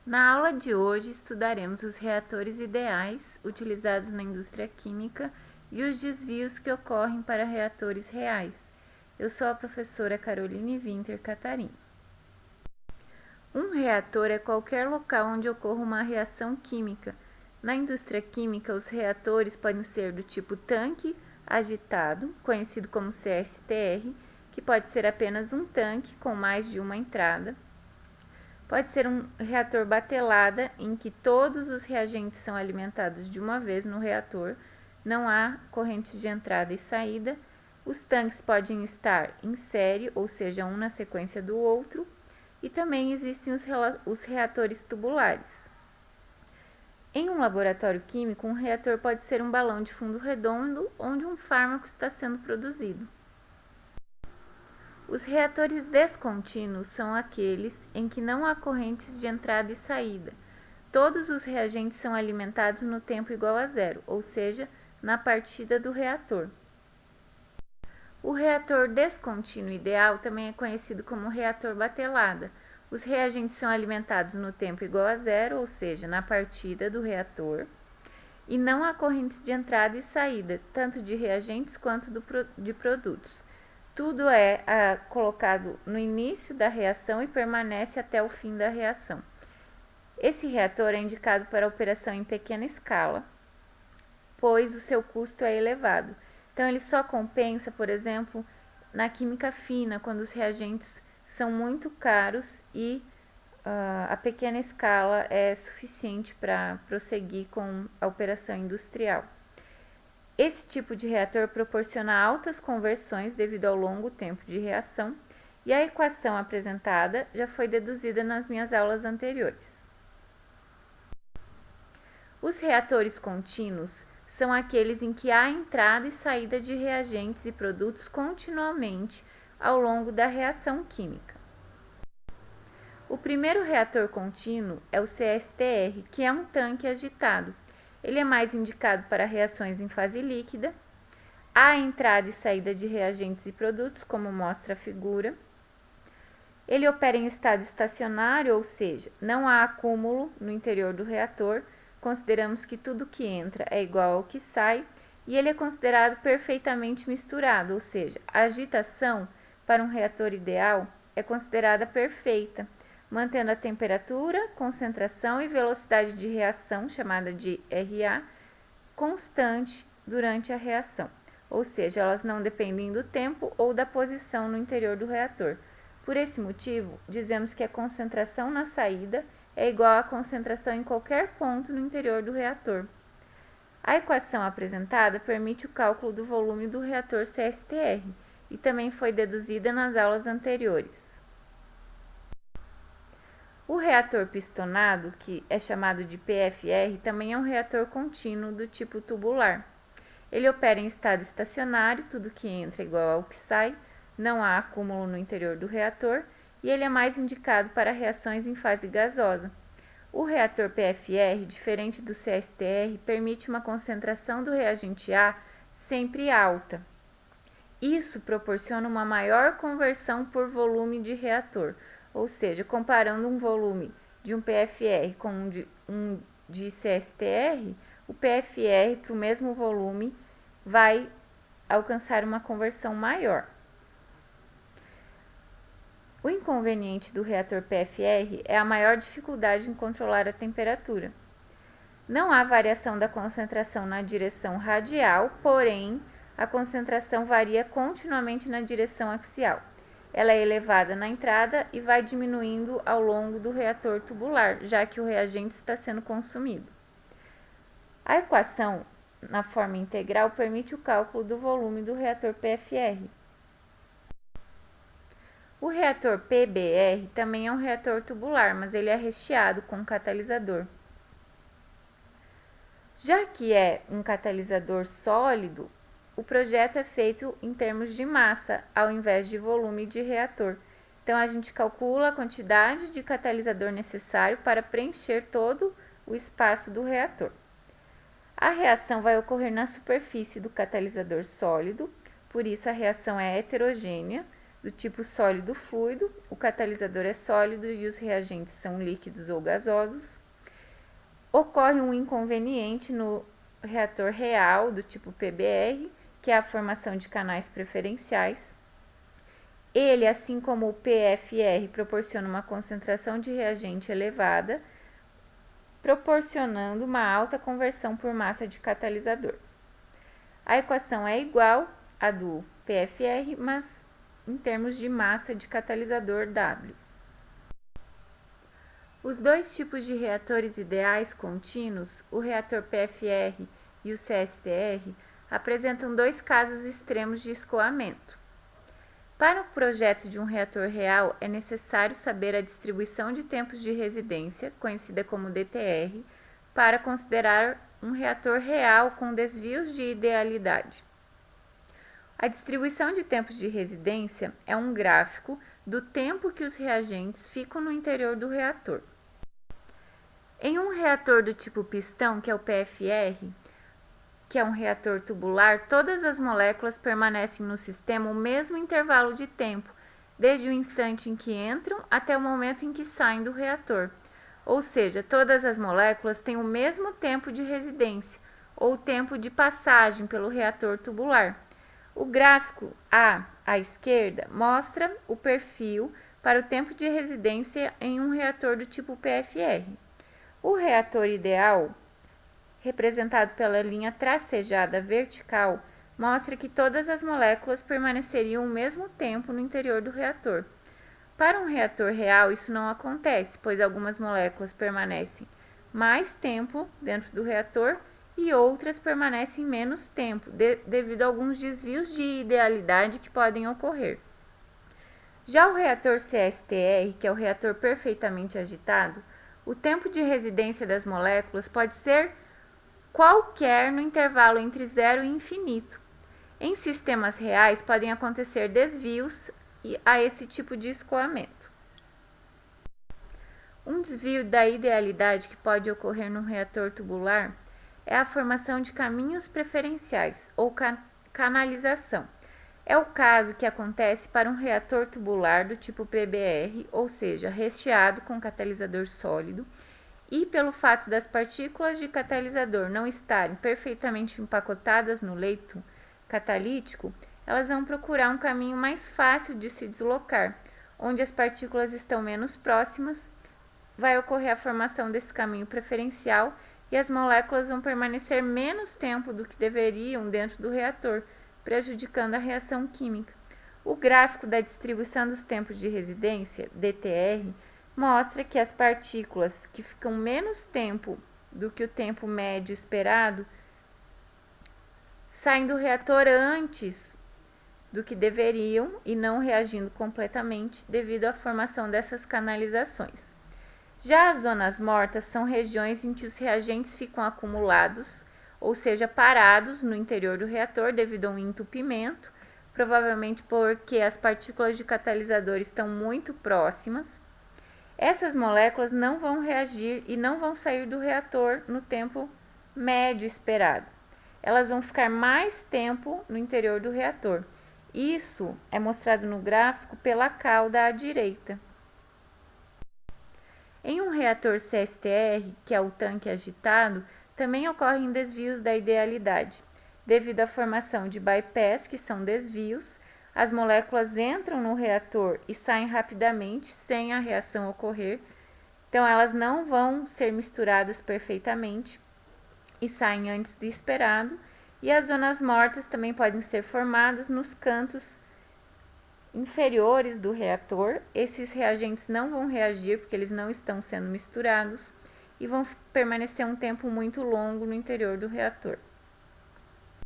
Na aula de hoje estudaremos os reatores ideais utilizados na indústria química e os desvios que ocorrem para reatores reais. Eu sou a professora Caroline Winter Catarim. Um reator é qualquer local onde ocorra uma reação química. Na indústria química, os reatores podem ser do tipo tanque agitado, conhecido como CSTR, que pode ser apenas um tanque com mais de uma entrada. Pode ser um reator batelada, em que todos os reagentes são alimentados de uma vez no reator, não há corrente de entrada e saída. Os tanques podem estar em série, ou seja, um na sequência do outro, e também existem os reatores tubulares. Em um laboratório químico, um reator pode ser um balão de fundo redondo onde um fármaco está sendo produzido. Os reatores descontínuos são aqueles em que não há correntes de entrada e saída. Todos os reagentes são alimentados no tempo igual a zero, ou seja, na partida do reator. O reator descontínuo ideal também é conhecido como reator batelada. Os reagentes são alimentados no tempo igual a zero, ou seja, na partida do reator, e não há correntes de entrada e saída, tanto de reagentes quanto de produtos. Tudo é colocado no início da reação e permanece até o fim da reação. Esse reator é indicado para operação em pequena escala, pois o seu custo é elevado. Então, ele só compensa, por exemplo, na química fina, quando os reagentes são muito caros e a pequena escala é suficiente para prosseguir com a operação industrial. Esse tipo de reator proporciona altas conversões devido ao longo tempo de reação, e a equação apresentada já foi deduzida nas minhas aulas anteriores. Os reatores contínuos são aqueles em que há entrada e saída de reagentes e produtos continuamente ao longo da reação química. O primeiro reator contínuo é o CSTR, que é um tanque agitado. Ele é mais indicado para reações em fase líquida. Há entrada e saída de reagentes e produtos, como mostra a figura. Ele opera em estado estacionário, ou seja, não há acúmulo no interior do reator. Consideramos que tudo que entra é igual ao que sai, e ele é considerado perfeitamente misturado, ou seja, a agitação para um reator ideal é considerada perfeita, mantendo a temperatura, concentração e velocidade de reação, chamada de RA, constante durante a reação, ou seja, elas não dependem do tempo ou da posição no interior do reator. Por esse motivo, dizemos que a concentração na saída é igual à concentração em qualquer ponto no interior do reator. A equação apresentada permite o cálculo do volume do reator CSTR e também foi deduzida nas aulas anteriores. O reator pistonado, que é chamado de PFR, também é um reator contínuo do tipo tubular. Ele opera em estado estacionário, tudo que entra é igual ao que sai, não há acúmulo no interior do reator, e ele é mais indicado para reações em fase gasosa. O reator PFR, diferente do CSTR, permite uma concentração do reagente A sempre alta. Isso proporciona uma maior conversão por volume de reator, ou seja, comparando um volume de um PFR com um de CSTR, o PFR para o mesmo volume vai alcançar uma conversão maior. O inconveniente do reator PFR é a maior dificuldade em controlar a temperatura. Não há variação da concentração na direção radial, porém, a concentração varia continuamente na direção axial. Ela é elevada na entrada e vai diminuindo ao longo do reator tubular, já que o reagente está sendo consumido. A equação, na forma integral, permite o cálculo do volume do reator PFR. O reator PBR também é um reator tubular, mas ele é recheado com catalisador. Já que é um catalisador sólido, o projeto é feito em termos de massa, ao invés de volume de reator. Então, a gente calcula a quantidade de catalisador necessário para preencher todo o espaço do reator. A reação vai ocorrer na superfície do catalisador sólido, por isso a reação é heterogênea. do tipo sólido-fluido, o catalisador é sólido e os reagentes são líquidos ou gasosos. Ocorre um inconveniente no reator real, do tipo PBR, que é a formação de canais preferenciais. Ele, assim como o PFR, proporciona uma concentração de reagente elevada, proporcionando uma alta conversão por massa de catalisador. A equação é igual à do PFR, mas em termos de massa de catalisador W. Os dois tipos de reatores ideais contínuos, o reator PFR e o CSTR, apresentam dois casos extremos de escoamento. Para o projeto de um reator real, é necessário saber a distribuição de tempos de residência, conhecida como DTR, para considerar um reator real com desvios de idealidade. A distribuição de tempos de residência é um gráfico do tempo que os reagentes ficam no interior do reator. Em um reator do tipo pistão, que é o PFR, que é um reator tubular, todas as moléculas permanecem no sistema o mesmo intervalo de tempo, desde o instante em que entram até o momento em que saem do reator. Ou seja, todas as moléculas têm o mesmo tempo de residência, ou tempo de passagem pelo reator tubular. O gráfico à esquerda mostra o perfil para o tempo de residência em um reator do tipo PFR. O reator ideal, representado pela linha tracejada vertical, mostra que todas as moléculas permaneceriam o mesmo tempo no interior do reator. Para um reator real, isso não acontece, pois algumas moléculas permanecem mais tempo dentro do reator e outras permanecem menos tempo, devido a alguns desvios de idealidade que podem ocorrer. Já o reator CSTR, que é o reator perfeitamente agitado, o tempo de residência das moléculas pode ser qualquer no intervalo entre 0 e infinito. Em sistemas reais, podem acontecer desvios a esse tipo de escoamento. Um desvio da idealidade que pode ocorrer num reator tubular é a formação de caminhos preferenciais, ou canalização. É o caso que acontece para um reator tubular do tipo PBR, ou seja, recheado com catalisador sólido, e pelo fato das partículas de catalisador não estarem perfeitamente empacotadas no leito catalítico, elas vão procurar um caminho mais fácil de se deslocar, onde as partículas estão menos próximas, vai ocorrer a formação desse caminho preferencial e as moléculas vão permanecer menos tempo do que deveriam dentro do reator, prejudicando a reação química. O gráfico da distribuição dos tempos de residência, DTR, mostra que as partículas que ficam menos tempo do que o tempo médio esperado saem do reator antes do que deveriam e não reagindo completamente devido à formação dessas canalizações. Já as zonas mortas são regiões em que os reagentes ficam acumulados, ou seja, parados no interior do reator devido a um entupimento, provavelmente porque as partículas de catalisador estão muito próximas. Essas moléculas não vão reagir e não vão sair do reator no tempo médio esperado. Elas vão ficar mais tempo no interior do reator. Isso é mostrado no gráfico pela cauda à direita. Em um reator CSTR, que é o tanque agitado, também ocorrem desvios da idealidade. Devido à formação de bypass, que são desvios, as moléculas entram no reator e saem rapidamente, sem a reação ocorrer. Então, elas não vão ser misturadas perfeitamente e saem antes do esperado. E as zonas mortas também podem ser formadas nos cantos inferiores do reator. Esses reagentes não vão reagir porque eles não estão sendo misturados e vão permanecer um tempo muito longo no interior do reator.